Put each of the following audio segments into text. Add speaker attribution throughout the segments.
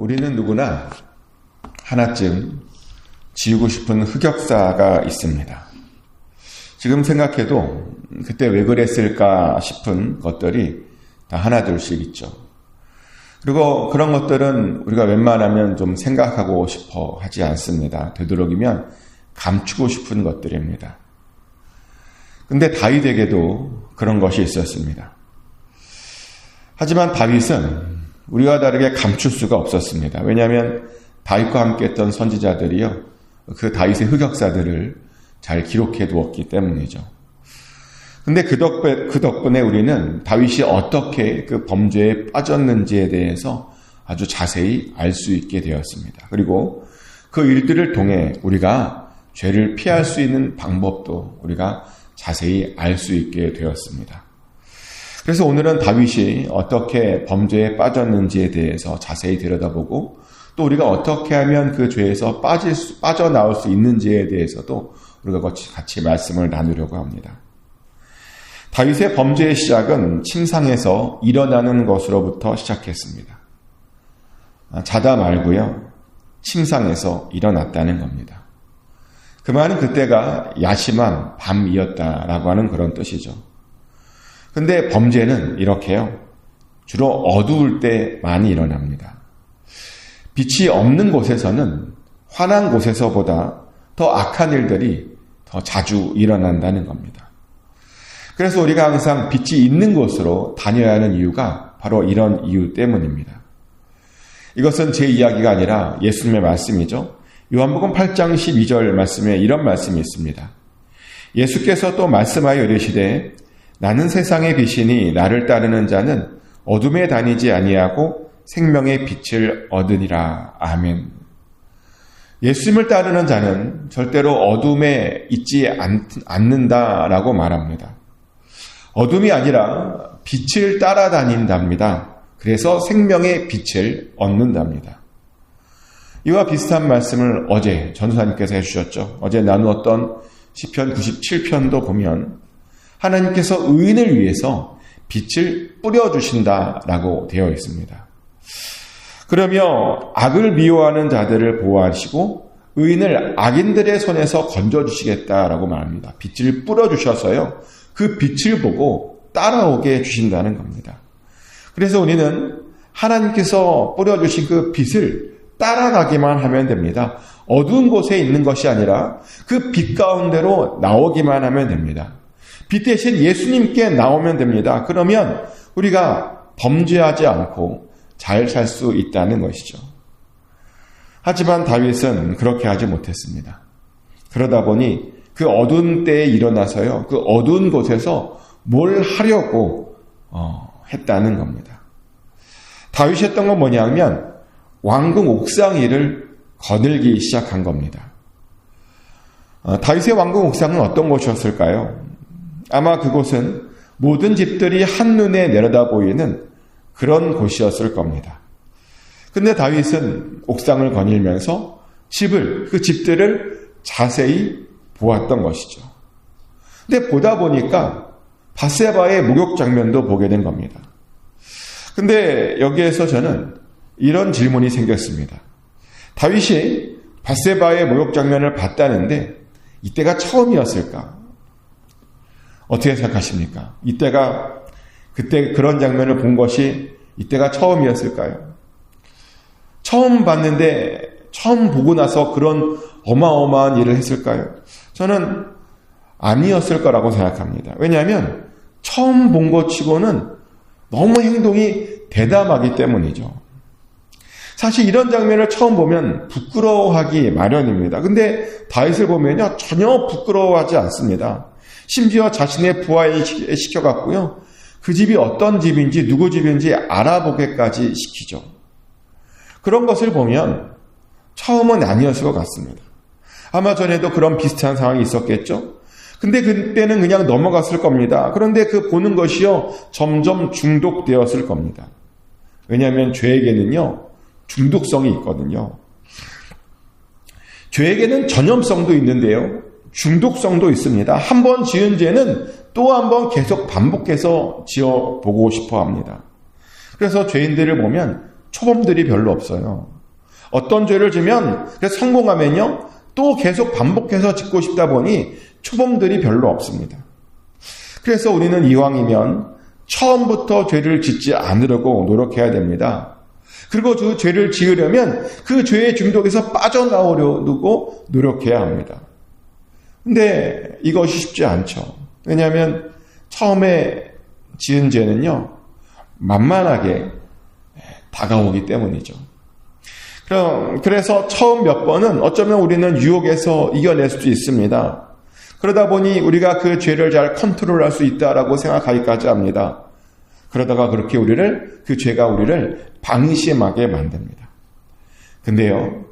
Speaker 1: 우리는 누구나 하나쯤 지우고 싶은 흑역사가 있습니다. 지금 생각해도 그때 왜 그랬을까 싶은 것들이 다 하나둘씩 있죠. 그리고 그런 것들은 우리가 웬만하면 좀 생각하고 싶어 하지 않습니다. 되도록이면 감추고 싶은 것들입니다. 근데 다윗에게도 그런 것이 있었습니다. 하지만 다윗은 우리와 다르게 감출 수가 없었습니다. 왜냐하면 다윗과 함께 했던 선지자들이요, 그 다윗의 흑역사들을 잘 기록해 두었기 때문이죠. 근데 그 덕분에 우리는 다윗이 어떻게 그 범죄에 빠졌는지에 대해서 아주 자세히 알 수 있게 되었습니다. 그리고 그 일들을 통해 우리가 죄를 피할 수 있는 방법도 우리가 자세히 알 수 있게 되었습니다. 그래서 오늘은 다윗이 어떻게 범죄에 빠졌는지에 대해서 자세히 들여다보고 또 우리가 어떻게 하면 그 죄에서 빠져나올 수 있는지에 대해서도 우리가 같이 말씀을 나누려고 합니다. 다윗의 범죄의 시작은 침상에서 일어나는 것으로부터 시작했습니다. 자다 말고요, 침상에서 일어났다는 겁니다. 그 말은 그때가 야심한 밤이었다라고 하는 그런 뜻이죠. 근데 범죄는 이렇게요, 주로 어두울 때 많이 일어납니다. 빛이 없는 곳에서는 환한 곳에서보다 더 악한 일들이 더 자주 일어난다는 겁니다. 그래서 우리가 항상 빛이 있는 곳으로 다녀야 하는 이유가 바로 이런 이유 때문입니다. 이것은 제 이야기가 아니라 예수님의 말씀이죠. 요한복음 8장 12절 말씀에 이런 말씀이 있습니다. 예수께서 또 말씀하여 이르시되 나는 세상의 빛이니 나를 따르는 자는 어둠에 다니지 아니하고 생명의 빛을 얻으니라. 아멘. 예수님을 따르는 자는 절대로 어둠에 있지 않는다라고 말합니다. 어둠이 아니라 빛을 따라다닌답니다. 그래서 생명의 빛을 얻는답니다. 이와 비슷한 말씀을 어제 전도사님께서 해주셨죠. 어제 나누었던 시편 97편도 보면 하나님께서 의인을 위해서 빛을 뿌려주신다라고 되어 있습니다. 그러며 악을 미워하는 자들을 보호하시고 의인을 악인들의 손에서 건져주시겠다라고 말합니다. 빛을 뿌려주셔서요, 그 빛을 보고 따라오게 해주신다는 겁니다. 그래서 우리는 하나님께서 뿌려주신 그 빛을 따라가기만 하면 됩니다. 어두운 곳에 있는 것이 아니라 그 빛 가운데로 나오기만 하면 됩니다. 빛 대신 예수님께 나오면 됩니다. 그러면 우리가 범죄하지 않고 잘 살 수 있다는 것이죠. 하지만 다윗은 그렇게 하지 못했습니다. 그러다 보니 그 어두운 때에 일어나서요, 그 어두운 곳에서 뭘 하려고 했다는 겁니다. 다윗이 했던 건 뭐냐면 왕궁 옥상 위를 거닐기 시작한 겁니다. 다윗의 왕궁 옥상은 어떤 곳이었을까요? 아마 그곳은 모든 집들이 한눈에 내려다 보이는 그런 곳이었을 겁니다. 근데 다윗은 옥상을 거닐면서 그 집들을 자세히 보았던 것이죠. 근데 보다 보니까 밧세바의 목욕 장면도 보게 된 겁니다. 근데 여기에서 저는 이런 질문이 생겼습니다. 다윗이 밧세바의 목욕 장면을 봤다는데 이때가 처음이었을까? 어떻게 생각하십니까? 그때 그런 장면을 본 것이 이때가 처음이었을까요? 처음 봤는데 처음 보고 나서 그런 어마어마한 일을 했을까요? 저는 아니었을 거라고 생각합니다. 왜냐하면 처음 본 것 치고는 너무 행동이 대담하기 때문이죠. 사실 이런 장면을 처음 보면 부끄러워하기 마련입니다. 근데 다윗을 보면요, 전혀 부끄러워하지 않습니다. 심지어 자신의 부하에 시켜갖고요, 그 집이 어떤 집인지 누구 집인지 알아보게까지 시키죠. 그런 것을 보면 처음은 아니었을 것 같습니다. 아마 전에도 그런 비슷한 상황이 있었겠죠. 근데 그때는 그냥 넘어갔을 겁니다. 그런데 그 보는 것이요, 점점 중독되었을 겁니다. 왜냐하면 죄에게는요, 중독성이 있거든요. 죄에게는 전염성도 있는데요, 중독성도 있습니다. 한 번 지은 죄는 또 한 번 계속 반복해서 지어보고 싶어 합니다. 그래서 죄인들을 보면 초범들이 별로 없어요. 어떤 죄를 지면 성공하면요 또 계속 반복해서 짓고 싶다 보니 초범들이 별로 없습니다. 그래서 우리는 이왕이면 처음부터 죄를 짓지 않으려고 노력해야 됩니다. 그리고 그 죄를 지으려면 그 죄의 중독에서 빠져나오려고 노력해야 합니다. 근데 이것이 쉽지 않죠. 왜냐하면 처음에 지은 죄는요 만만하게 다가오기 때문이죠. 그래서 처음 몇 번은 어쩌면 우리는 유혹에서 이겨낼 수도 있습니다. 그러다 보니 우리가 그 죄를 잘 컨트롤할 수 있다라고 생각하기까지 합니다. 그러다가 그렇게 그 죄가 우리를 방심하게 만듭니다. 근데요,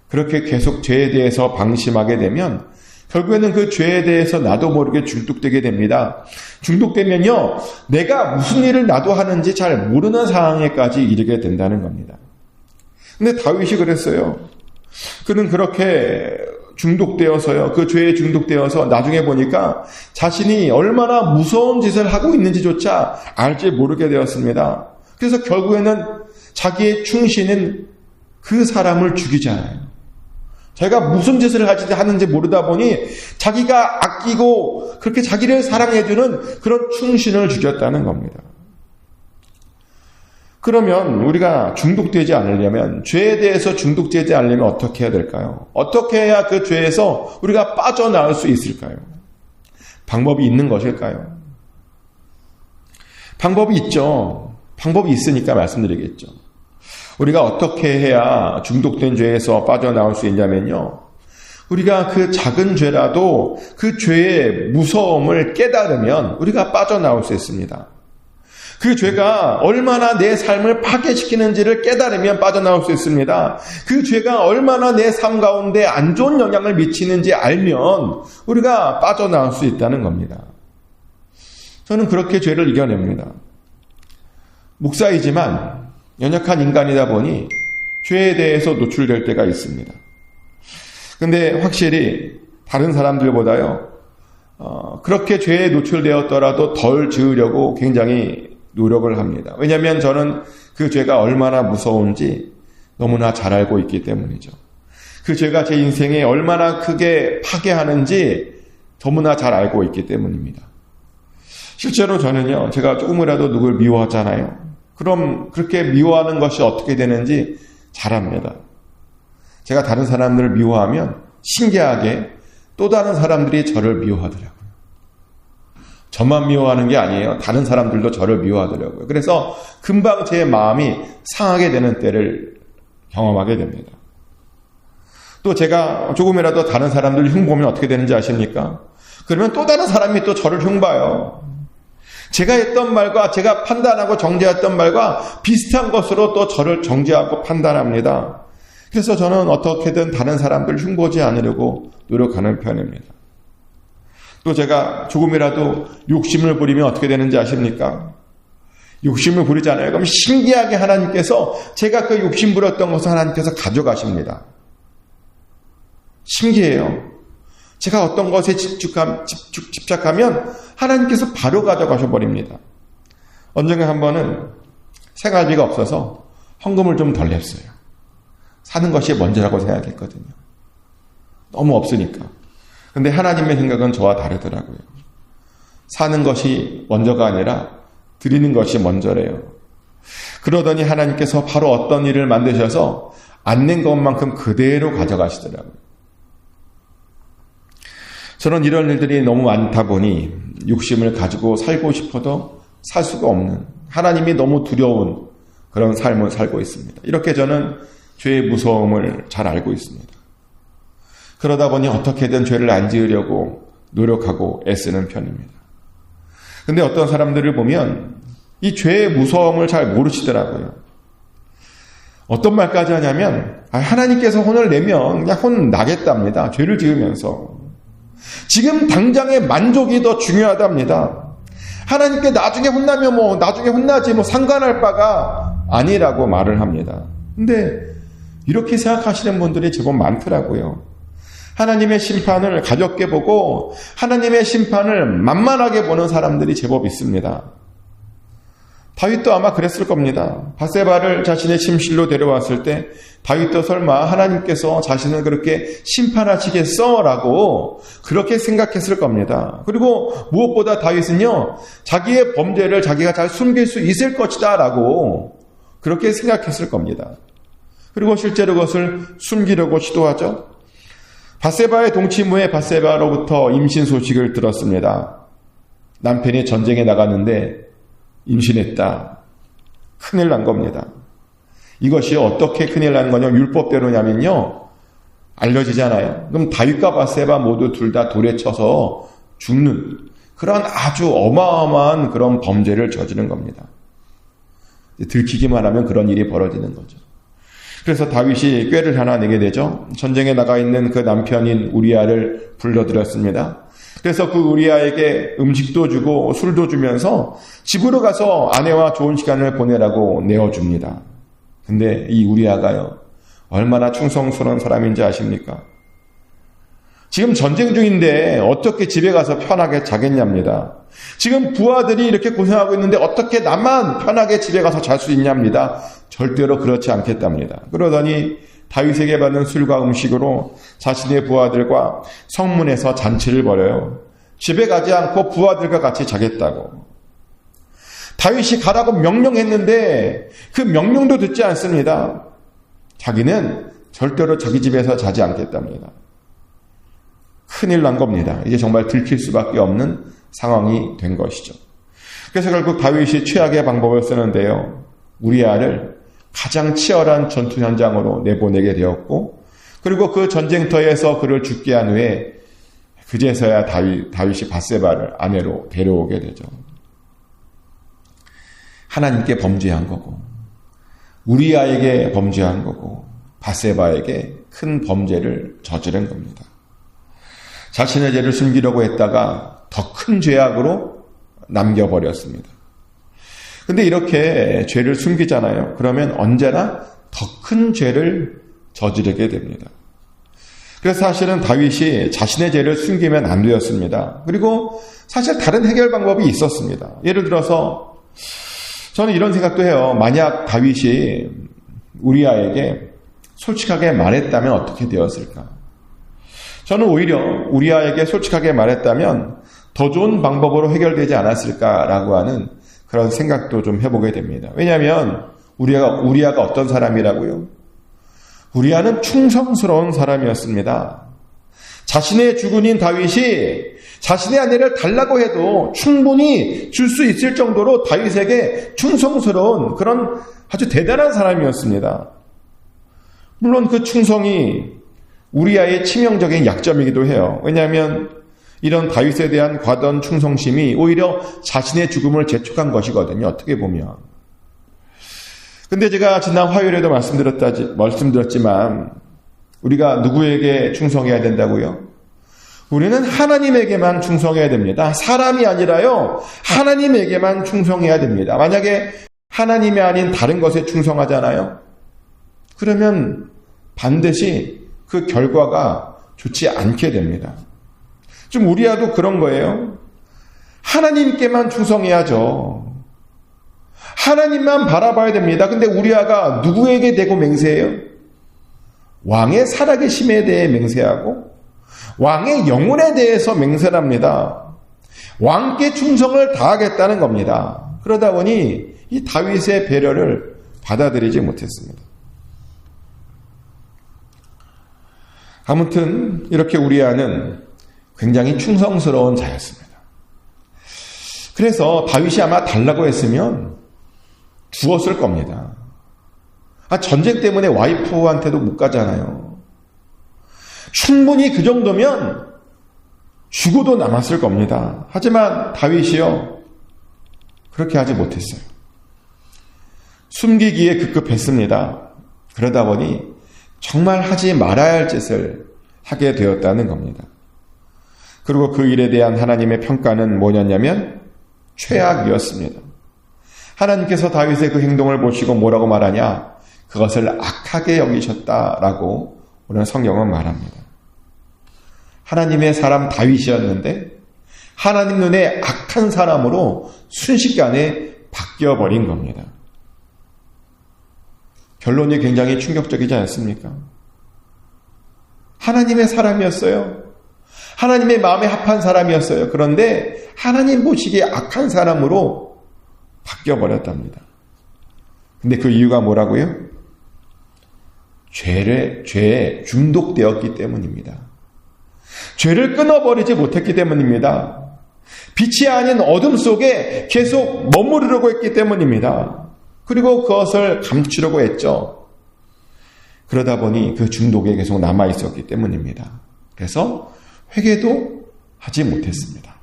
Speaker 1: 그렇게 계속 죄에 대해서 방심하게 되면 결국에는 그 죄에 대해서 나도 모르게 중독되게 됩니다. 중독되면요, 내가 무슨 일을 나도 하는지 잘 모르는 상황에까지 이르게 된다는 겁니다. 근데 다윗이 그랬어요. 그는 그렇게 중독되어서요, 그 죄에 중독되어서 나중에 보니까 자신이 얼마나 무서운 짓을 하고 있는지조차 알지 모르게 되었습니다. 그래서 결국에는 자기의 충신인 그 사람을 죽이잖아요. 자기가 무슨 짓을 하는지 모르다 보니 자기가 아끼고 그렇게 자기를 사랑해주는 그런 충신을 죽였다는 겁니다. 그러면 우리가 중독되지 않으려면, 죄에 대해서 중독되지 않으려면 어떻게 해야 될까요? 어떻게 해야 그 죄에서 우리가 빠져나올 수 있을까요? 방법이 있는 것일까요? 방법이 있죠. 방법이 있으니까 말씀드리겠죠. 우리가 어떻게 해야 중독된 죄에서 빠져나올 수 있냐면요, 우리가 그 작은 죄라도 그 죄의 무서움을 깨달으면 우리가 빠져나올 수 있습니다. 그 죄가 얼마나 내 삶을 파괴시키는지를 깨달으면 빠져나올 수 있습니다. 그 죄가 얼마나 내 삶 가운데 안 좋은 영향을 미치는지 알면 우리가 빠져나올 수 있다는 겁니다. 저는 그렇게 죄를 이겨냅니다. 목사이지만 연약한 인간이다 보니 죄에 대해서 노출될 때가 있습니다. 근데 확실히 다른 사람들보다요, 그렇게 죄에 노출되었더라도 덜 지으려고 굉장히 노력을 합니다. 왜냐하면 저는 그 죄가 얼마나 무서운지 너무나 잘 알고 있기 때문이죠. 그 죄가 제 인생에 얼마나 크게 파괴하는지 너무나 잘 알고 있기 때문입니다. 실제로 저는요, 제가 조금이라도 누굴 미워하잖아요. 그럼 그렇게 미워하는 것이 어떻게 되는지 잘 압니다. 제가 다른 사람들을 미워하면 신기하게 또 다른 사람들이 저를 미워하더라고요. 저만 미워하는 게 아니에요. 다른 사람들도 저를 미워하더라고요. 그래서 금방 제 마음이 상하게 되는 때를 경험하게 됩니다. 또 제가 조금이라도 다른 사람들 흉보면 어떻게 되는지 아십니까? 그러면 또 다른 사람이 또 저를 흉봐요. 제가 했던 말과 제가 판단하고 정죄했던 말과 비슷한 것으로 또 저를 정죄하고 판단합니다. 그래서 저는 어떻게든 다른 사람들 흉보지 않으려고 노력하는 편입니다. 또 제가 조금이라도 욕심을 부리면 어떻게 되는지 아십니까? 욕심을 부리잖아요. 그럼 신기하게 하나님께서 제가 그 욕심 부렸던 것을 하나님께서 가져가십니다. 신기해요. 제가 어떤 것에 집착하면 하나님께서 바로 가져가셔 버립니다. 언젠가 한 번은 생활비가 없어서 헌금을 좀 덜 냈어요. 사는 것이 먼저라고 생각했거든요. 너무 없으니까. 근데 하나님의 생각은 저와 다르더라고요. 사는 것이 먼저가 아니라 드리는 것이 먼저래요. 그러더니 하나님께서 바로 어떤 일을 만드셔서 안 낸 것만큼 그대로 가져가시더라고요. 저는 이런 일들이 너무 많다 보니 욕심을 가지고 살고 싶어도 살 수가 없는, 하나님이 너무 두려운 그런 삶을 살고 있습니다. 이렇게 저는 죄의 무서움을 잘 알고 있습니다. 그러다 보니 어떻게든 죄를 안 지으려고 노력하고 애쓰는 편입니다. 근데 어떤 사람들을 보면 이 죄의 무서움을 잘 모르시더라고요. 어떤 말까지 하냐면, 하나님께서 혼을 내면 그냥 혼 나겠답니다. 죄를 지으면서. 지금 당장의 만족이 더 중요하답니다. 하나님께 나중에 혼나면 나중에 혼나지 상관할 바가 아니라고 말을 합니다. 근데 이렇게 생각하시는 분들이 제법 많더라고요. 하나님의 심판을 가볍게 보고 하나님의 심판을 만만하게 보는 사람들이 제법 있습니다. 다윗도 아마 그랬을 겁니다. 밧세바를 자신의 침실로 데려왔을 때 다윗도 설마 하나님께서 자신을 그렇게 심판하시겠어? 라고 그렇게 생각했을 겁니다. 그리고 무엇보다 다윗은요, 자기의 범죄를 자기가 잘 숨길 수 있을 것이다 라고 그렇게 생각했을 겁니다. 그리고 실제로 그것을 숨기려고 시도하죠. 밧세바의 동치무에 밧세바로부터 임신 소식을 들었습니다. 남편이 전쟁에 나갔는데 임신했다. 큰일 난 겁니다. 이것이 어떻게 큰일 난 거냐, 율법대로냐면요, 알려지잖아요. 그럼 다윗과 밧세바 모두 둘 다 돌에 쳐서 죽는 그런 아주 어마어마한 그런 범죄를 저지른 겁니다. 들키기만 하면 그런 일이 벌어지는 거죠. 그래서 다윗이 꾀를 하나 내게 되죠. 전쟁에 나가 있는 그 남편인 우리아를 불러들였습니다. 그래서 그 우리아에게 음식도 주고 술도 주면서 집으로 가서 아내와 좋은 시간을 보내라고 내어줍니다. 근데 이 우리아가요, 얼마나 충성스러운 사람인지 아십니까? 지금 전쟁 중인데 어떻게 집에 가서 편하게 자겠냐입니다. 지금 부하들이 이렇게 고생하고 있는데 어떻게 나만 편하게 집에 가서 잘 수 있냐입니다. 절대로 그렇지 않겠답니다. 그러더니 다윗에게 받는 술과 음식으로 자신의 부하들과 성문에서 잔치를 벌여요. 집에 가지 않고 부하들과 같이 자겠다고. 다윗이 가라고 명령했는데 그 명령도 듣지 않습니다. 자기는 절대로 자기 집에서 자지 않겠답니다. 큰일 난 겁니다. 이제 정말 들킬 수밖에 없는 상황이 된 것이죠. 그래서 결국 다윗이 최악의 방법을 쓰는데요, 우리아를 가장 치열한 전투 현장으로 내보내게 되었고, 그리고 그 전쟁터에서 그를 죽게 한 후에 그제서야 다윗이 밧세바를 아내로 데려오게 되죠. 하나님께 범죄한 거고, 우리아에게 범죄한 거고, 밧세바에게 큰 범죄를 저지른 겁니다. 자신의 죄를 숨기려고 했다가 더 큰 죄악으로 남겨버렸습니다. 근데 이렇게 죄를 숨기잖아요. 그러면 언제나 더 큰 죄를 저지르게 됩니다. 그래서 사실은 다윗이 자신의 죄를 숨기면 안 되었습니다. 그리고 사실 다른 해결 방법이 있었습니다. 예를 들어서 저는 이런 생각도 해요. 만약 다윗이 우리아에게 솔직하게 말했다면 어떻게 되었을까? 저는 오히려 우리아에게 솔직하게 말했다면 더 좋은 방법으로 해결되지 않았을까라고 하는 그런 생각도 좀 해보게 됩니다. 왜냐하면 우리아가 어떤 사람이라고요? 우리아는 충성스러운 사람이었습니다. 자신의 주군인 다윗이 자신의 아내를 달라고 해도 충분히 줄 수 있을 정도로 다윗에게 충성스러운 그런 아주 대단한 사람이었습니다. 물론 그 충성이 우리아의 치명적인 약점이기도 해요. 왜냐하면 이런 다윗에 대한 과도한 충성심이 오히려 자신의 죽음을 재촉한 것이거든요. 어떻게 보면. 근데 제가 지난 화요일에도 말씀드렸지만 우리가 누구에게 충성해야 된다고요? 우리는 하나님에게만 충성해야 됩니다. 사람이 아니라요, 하나님에게만 충성해야 됩니다. 만약에 하나님이 아닌 다른 것에 충성하잖아요? 그러면 반드시 그 결과가 좋지 않게 됩니다. 좀 우리아도 그런 거예요. 하나님께만 충성해야죠. 하나님만 바라봐야 됩니다. 근데 우리아가 누구에게 대고 맹세해요? 왕의 살아계심에 대해 맹세하고 왕의 영혼에 대해서 맹세를 합니다. 왕께 충성을 다하겠다는 겁니다. 그러다 보니 이 다윗의 배려를 받아들이지 못했습니다. 아무튼 이렇게 우리아는 굉장히 충성스러운 자였습니다. 그래서 다윗이 아마 달라고 했으면 죽었을 겁니다. 전쟁 때문에 와이프한테도 못 가잖아요. 충분히 그 정도면 죽어도 남았을 겁니다. 하지만 다윗이요, 그렇게 하지 못했어요. 숨기기에 급급했습니다. 그러다 보니 정말 하지 말아야 할 짓을 하게 되었다는 겁니다. 그리고 그 일에 대한 하나님의 평가는 뭐냐면 최악이었습니다. 하나님께서 다윗의 그 행동을 보시고 뭐라고 말하냐? 그것을 악하게 여기셨다라고 오늘 성경은 말합니다. 하나님의 사람 다윗이었는데 하나님 눈에 악한 사람으로 순식간에 바뀌어버린 겁니다. 결론이 굉장히 충격적이지 않습니까? 하나님의 사람이었어요. 하나님의 마음에 합한 사람이었어요. 그런데 하나님 보시기에 악한 사람으로 바뀌어버렸답니다. 근데 그 이유가 뭐라고요? 죄에 중독되었기 때문입니다. 죄를 끊어버리지 못했기 때문입니다. 빛이 아닌 어둠 속에 계속 머무르려고 했기 때문입니다. 그리고 그것을 감추려고 했죠. 그러다 보니 그 중독에 계속 남아있었기 때문입니다. 그래서 회개도 하지 못했습니다.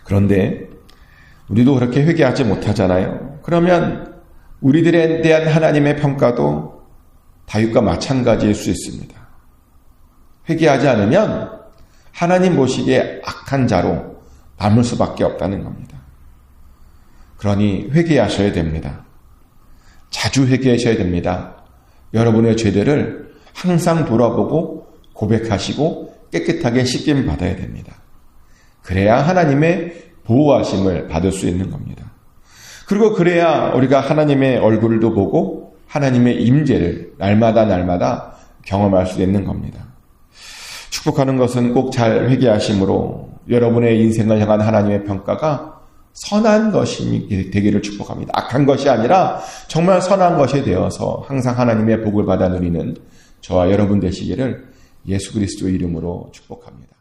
Speaker 1: 그런데 우리도 그렇게 회개하지 못하잖아요. 그러면 우리들에 대한 하나님의 평가도 다윗과 마찬가지일 수 있습니다. 회개하지 않으면 하나님 보시기에 악한 자로 남을 수밖에 없다는 겁니다. 그러니 회개하셔야 됩니다. 자주 회개하셔야 됩니다. 여러분의 죄들을 항상 돌아보고 고백하시고 깨끗하게 씻김 받아야 됩니다. 그래야 하나님의 보호하심을 받을 수 있는 겁니다. 그리고 그래야 우리가 하나님의 얼굴도 보고 하나님의 임재를 날마다 경험할 수 있는 겁니다. 축복하는 것은 꼭 잘 회개하심으로 여러분의 인생을 향한 하나님의 평가가 선한 것이 되기를 축복합니다. 악한 것이 아니라 정말 선한 것이 되어서 항상 하나님의 복을 받아 누리는 저와 여러분 되시기를 예수 그리스도의 이름으로 축복합니다.